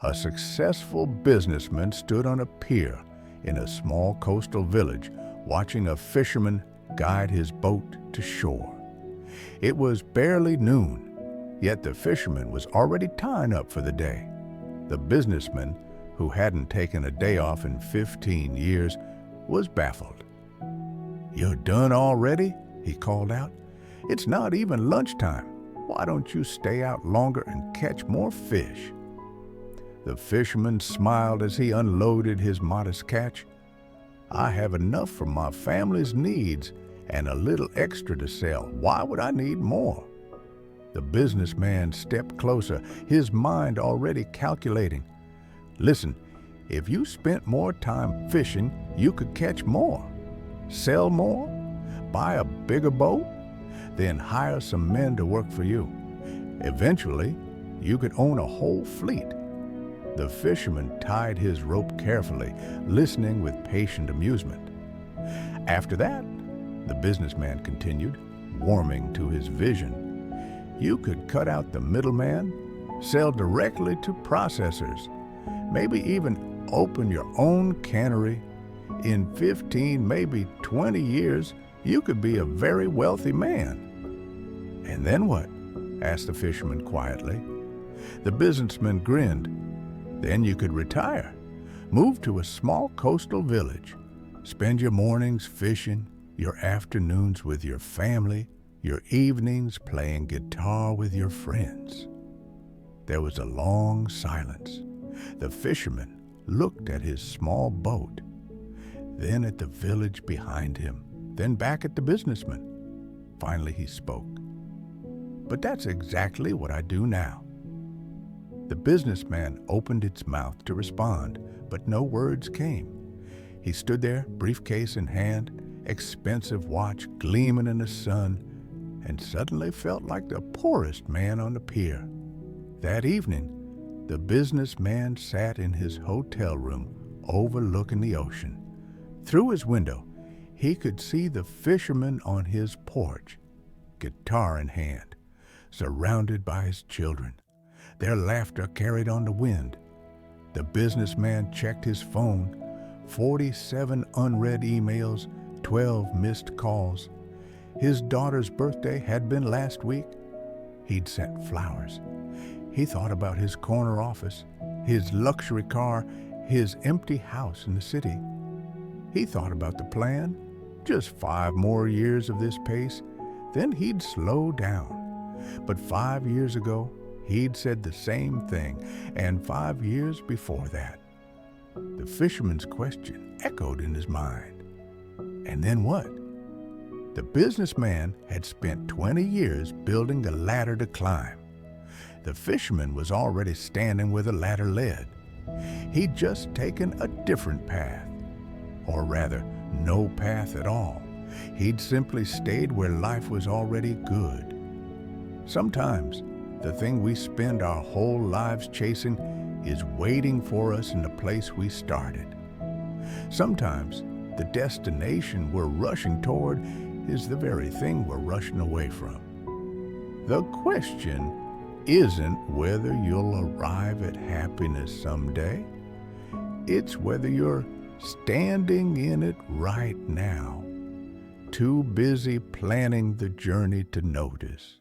A successful businessman stood on a pier in a small coastal village watching a fisherman guide his boat to shore. It was barely noon, yet the fisherman was already tying up for the day. The businessman, who hadn't taken a day off in 15 years, was baffled. "You're done already?" he called out. "It's not even lunchtime. Why don't you stay out longer and catch more fish?" The fisherman smiled as he unloaded his modest catch. "I have enough for my family's needs and a little extra to sell. Why would I need more?" The businessman stepped closer, his mind already calculating. "Listen, if you spent more time fishing, you could catch more, sell more, buy a bigger boat, then hire some men to work for you. Eventually, you could own a whole fleet." The fisherman tied his rope carefully, listening with patient amusement. "After that," the businessman continued, warming to his vision, "you could cut out the middleman, sell directly to processors, maybe even open your own cannery. In 15, maybe 20 years, you could be a very wealthy man." "And then what?" asked the fisherman quietly. The businessman grinned. "Then you could retire, move to a small coastal village, spend your mornings fishing, your afternoons with your family, your evenings playing guitar with your friends." There was a long silence. The fisherman looked at his small boat, then at the village behind him, then back at the businessman. Finally he spoke. "But that's exactly what I do now." The businessman opened its mouth to respond, but no words came. He stood there, briefcase in hand, expensive watch gleaming in the sun, and suddenly felt like the poorest man on the pier. That evening, the businessman sat in his hotel room overlooking the ocean. Through his window, he could see the fisherman on his porch, guitar in hand, surrounded by his children. Their laughter carried on the wind. The businessman checked his phone, 47 unread emails, 12 missed calls. His daughter's birthday had been last week. He'd sent flowers. He thought about his corner office, his luxury car, his empty house in the city. He thought about the plan. Just 5 more years of this pace, then he'd slow down. But 5 years ago, he'd said the same thing, and 5 years before that. The fisherman's question echoed in his mind. And then what? The businessman had spent 20 years building a ladder to climb. The fisherman was already standing where the ladder led. He'd just taken a different path. Or rather, no path at all. He'd simply stayed where life was already good. Sometimes, the thing we spend our whole lives chasing is waiting for us in the place we started. Sometimes, the destination we're rushing toward is the very thing we're rushing away from. The question isn't whether you'll arrive at happiness someday. It's whether you're standing in it right now, too busy planning the journey to notice.